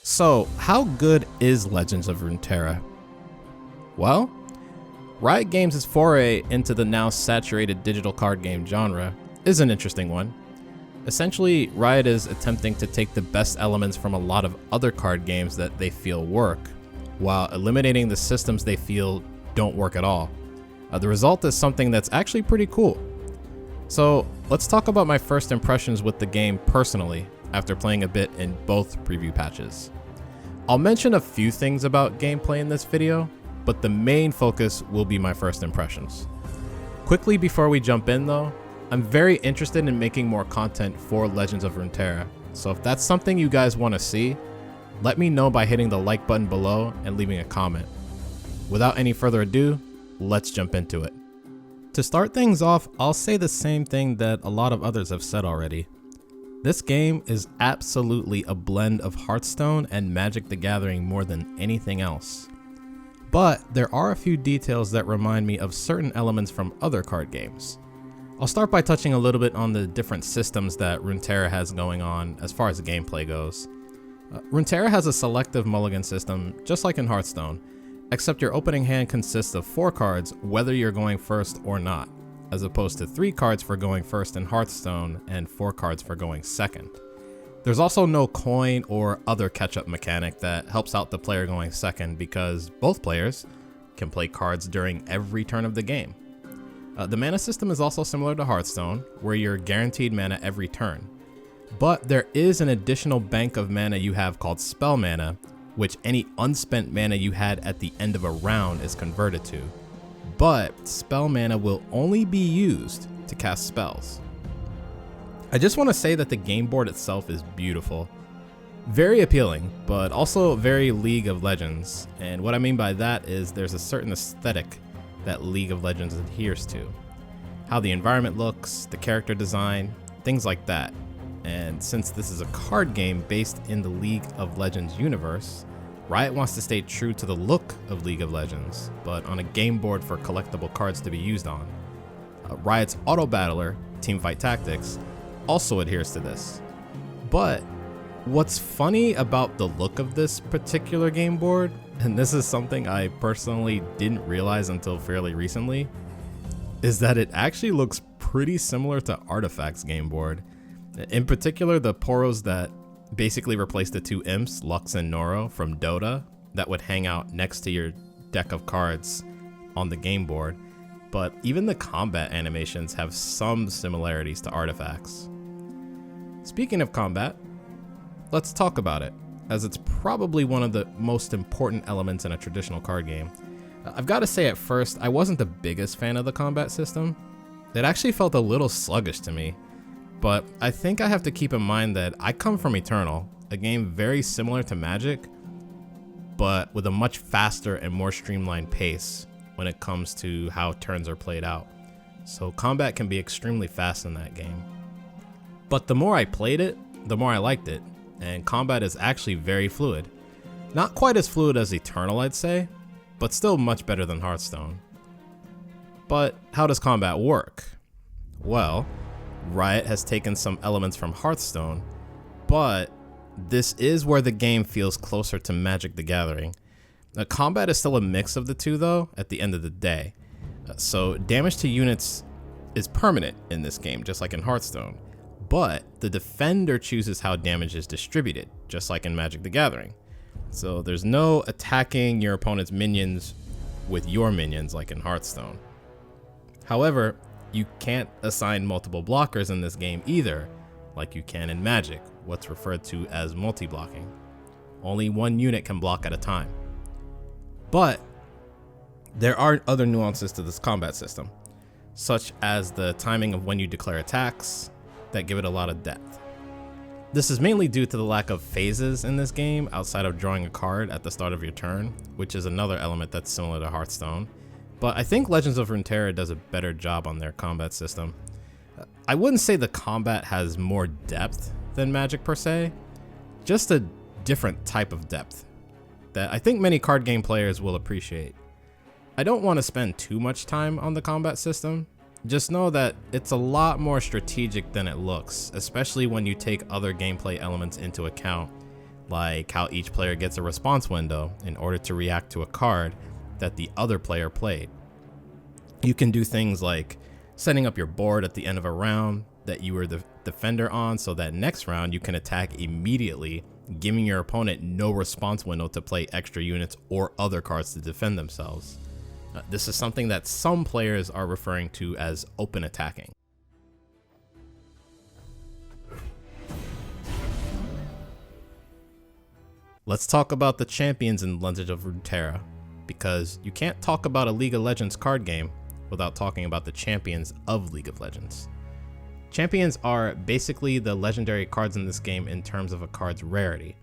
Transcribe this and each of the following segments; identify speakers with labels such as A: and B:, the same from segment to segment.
A: So, how good is Legends of Runeterra? Well, Riot Games' foray into the now saturated digital card game genre is an interesting one. Essentially, Riot is attempting to take the best elements from a lot of other card games that they feel work, while eliminating the systems they feel don't work at all. The result is something that's actually pretty cool. So, let's talk about my first impressions with the game personally, after playing a bit in both preview patches. I'll mention a few things about gameplay in this video, but the main focus will be my first impressions. Quickly before we jump in though, I'm very interested in making more content for Legends of Runeterra, so if that's something you guys want to see, let me know by hitting the like button below and leaving a comment. Without any further ado, let's jump into it. To start things off, I'll say the same thing that a lot of others have said already. This game is absolutely a blend of Hearthstone and Magic the Gathering more than anything else. But there are a few details that remind me of certain elements from other card games. I'll start by touching a little bit on the different systems that Runeterra has going on as far as the gameplay goes. Runeterra has a selective Mulligan system, just like in Hearthstone, except your opening hand consists of 4 cards whether you're going first or not, as opposed to 3 cards for going first in Hearthstone and 4 cards for going second. There's also no coin or other catch-up mechanic that helps out the player going second because both players can play cards during every turn of the game. The mana system is also similar to Hearthstone, where you're guaranteed mana every turn. But there is an additional bank of mana you have called spell mana, which any unspent mana you had at the end of a round is converted to. But spell mana will only be used to cast spells. I just want to say that the game board itself is beautiful. Very appealing, but also very League of Legends. And what I mean by that is there's a certain aesthetic that League of Legends adheres to. How the environment looks, the character design, things like that. And since this is a card game based in the League of Legends universe, Riot wants to stay true to the look of League of Legends, but on a game board for collectible cards to be used on. Riot's auto battler, Teamfight Tactics, also adheres to this. But what's funny about the look of this particular game board, and this is something I personally didn't realize until fairly recently, is that it actually looks pretty similar to Artifact's game board. In particular, the poros that basically replace the 2 imps, Lux and Noro, from Dota that would hang out next to your deck of cards on the game board. But even the combat animations have some similarities to Artifacts. Speaking of combat, let's talk about it, as it's probably one of the most important elements in a traditional card game. I've got to say at first, I wasn't the biggest fan of the combat system. It actually felt a little sluggish to me. But I think I have to keep in mind that I come from Eternal, a game very similar to Magic, but with a much faster and more streamlined pace when it comes to how turns are played out. So combat can be extremely fast in that game. But the more I played it, the more I liked it, and combat is actually very fluid. Not quite as fluid as Eternal, I'd say, but still much better than Hearthstone. But how does combat work? Well, Riot has taken some elements from Hearthstone, but this is where the game feels closer to Magic the Gathering. Combat is still a mix of the two though, at the end of the day. So damage to units is permanent in this game, just like in Hearthstone, but the defender chooses how damage is distributed, just like in Magic the Gathering. So there's no attacking your opponent's minions with your minions like in Hearthstone. However, you can't assign multiple blockers in this game either, like you can in Magic, what's referred to as multi-blocking. Only one unit can block at a time. But there are other nuances to this combat system, such as the timing of when you declare attacks that give it a lot of depth. This is mainly due to the lack of phases in this game outside of drawing a card at the start of your turn, which is another element that's similar to Hearthstone. But I think Legends of Runeterra does a better job on their combat system. I wouldn't say the combat has more depth than Magic per se, just a different type of depth that I think many card game players will appreciate. I don't want to spend too much time on the combat system, just know that it's a lot more strategic than it looks, especially when you take other gameplay elements into account, like how each player gets a response window in order to react to a card that the other player played. You can do things like setting up your board at the end of a round that you were the defender on, so that next round you can attack immediately, giving your opponent no response window to play extra units or other cards to defend themselves. This is something that some players are referring to as open attacking. Let's talk about the champions in Legends of Runeterra, because you can't talk about a League of Legends card game without talking about the champions of League of Legends. Champions are basically the legendary cards in this game in terms of a card's rarity.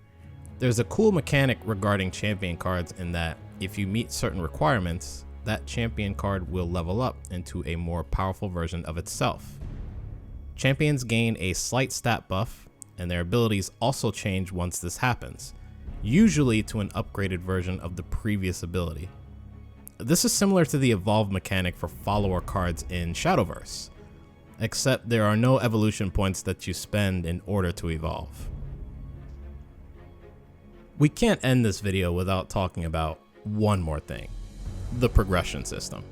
A: There's a cool mechanic regarding champion cards in that if you meet certain requirements, that champion card will level up into a more powerful version of itself. Champions gain a slight stat buff, and their abilities also change once this happens, usually to an upgraded version of the previous ability. This is similar to the evolve mechanic for follower cards in Shadowverse, except there are no evolution points that you spend in order to evolve. We can't end this video without talking about one more thing: the progression system.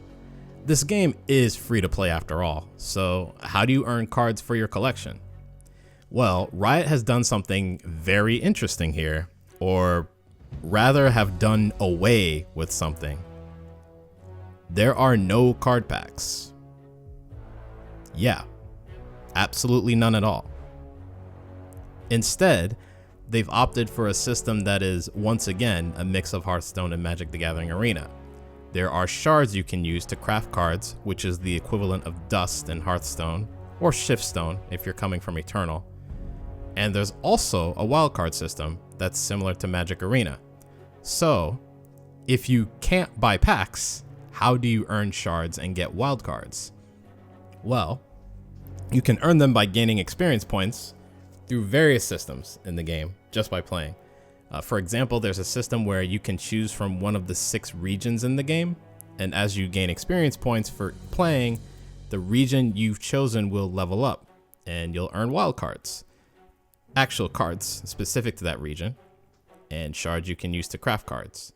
A: This game is free to play after all, so how do you earn cards for your collection? Well, Riot has done something very interesting here, or rather have done away with something. There are no card packs. Yeah, absolutely none at all. Instead, they've opted for a system that is, once again, a mix of Hearthstone and Magic the Gathering Arena. There are shards you can use to craft cards, which is the equivalent of dust in Hearthstone, or shiftstone if you're coming from Eternal. And there's also a wildcard system that's similar to Magic Arena. So, if you can't buy packs, how do you earn shards and get wildcards? Well, you can earn them by gaining experience points through various systems in the game just by playing. For example, there's a system where you can choose from one of the 6 regions in the game, and as you gain experience points for playing, the region you've chosen will level up, and you'll earn wildcards. Actual cards specific to that region, and shards you can use to craft cards.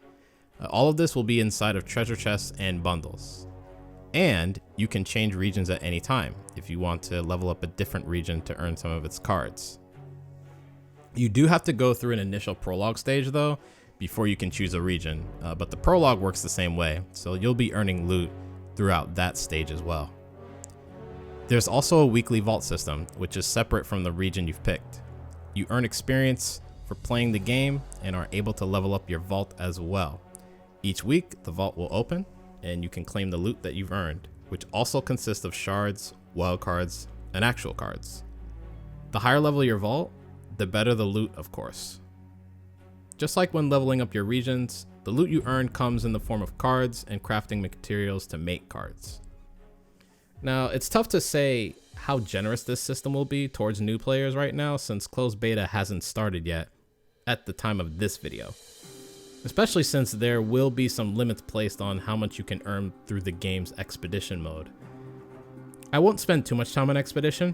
A: All of this will be inside of treasure chests and bundles. And you can change regions at any time if you want to level up a different region to earn some of its cards. You do have to go through an initial prologue stage though before you can choose a region, but the prologue works the same way, so you'll be earning loot throughout that stage as well. There's also a weekly vault system, which is separate from the region you've picked. You earn experience for playing the game and are able to level up your vault as well. Each week, the vault will open and you can claim the loot that you've earned, which also consists of shards, wildcards, and actual cards. The higher level your vault, the better the loot, of course. Just like when leveling up your regions, the loot you earn comes in the form of cards and crafting materials to make cards. Now, it's tough to say how generous this system will be towards new players right now, since closed beta hasn't started yet at the time of this video. Especially since there will be some limits placed on how much you can earn through the game's expedition mode. I won't spend too much time on expedition,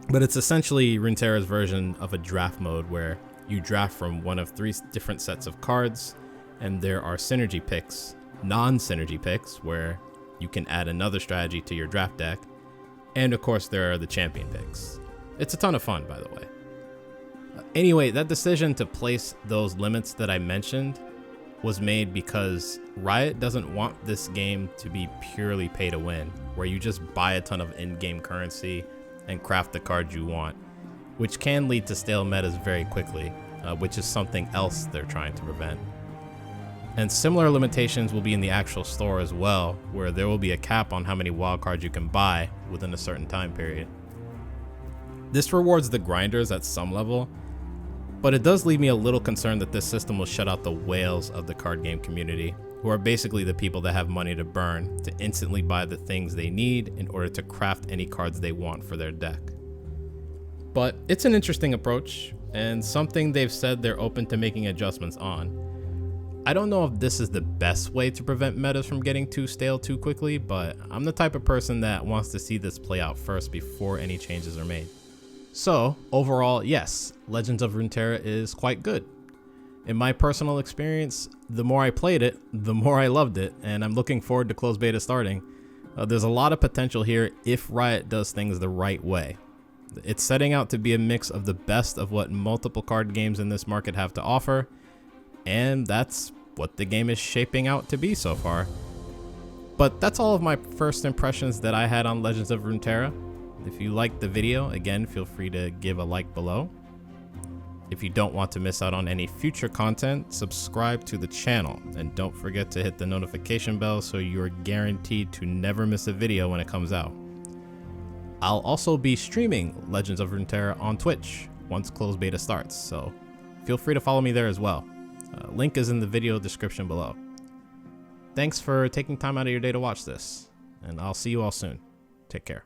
A: but it's essentially Runeterra's version of a draft mode where you draft from one of 3 different sets of cards, and there are synergy picks, non-synergy picks, where you can add another strategy to your draft deck, and of course there are the champion picks. It's a ton of fun, by the way. Anyway, that decision to place those limits that I mentioned was made because Riot doesn't want this game to be purely pay to win, where you just buy a ton of in-game currency and craft the cards you want, which can lead to stale metas very quickly, which is something else they're trying to prevent. And similar limitations will be in the actual store as well, where there will be a cap on how many wildcards you can buy within a certain time period. This rewards the grinders at some level, but it does leave me a little concerned that this system will shut out the whales of the card game community, who are basically the people that have money to burn to instantly buy the things they need in order to craft any cards they want for their deck. But it's an interesting approach, and something they've said they're open to making adjustments on. I don't know if this is the best way to prevent metas from getting too stale too quickly, but I'm the type of person that wants to see this play out first before any changes are made. So overall, yes, Legends of Runeterra is quite good. In my personal experience, the more I played it, the more I loved it, and I'm looking forward to closed beta starting. There's a lot of potential here if Riot does things the right way. It's setting out to be a mix of the best of what multiple card games in this market have to offer, and that's what the game is shaping out to be so far. But that's all of my first impressions that I had on Legends of Runeterra. If you liked the video, again, feel free to give a like below. If you don't want to miss out on any future content, subscribe to the channel, and don't forget to hit the notification bell so you're guaranteed to never miss a video when it comes out. I'll also be streaming Legends of Runeterra on Twitch once closed beta starts, so feel free to follow me there as well. Link is in the video description below. Thanks for taking time out of your day to watch this, and I'll see you all soon. Take care.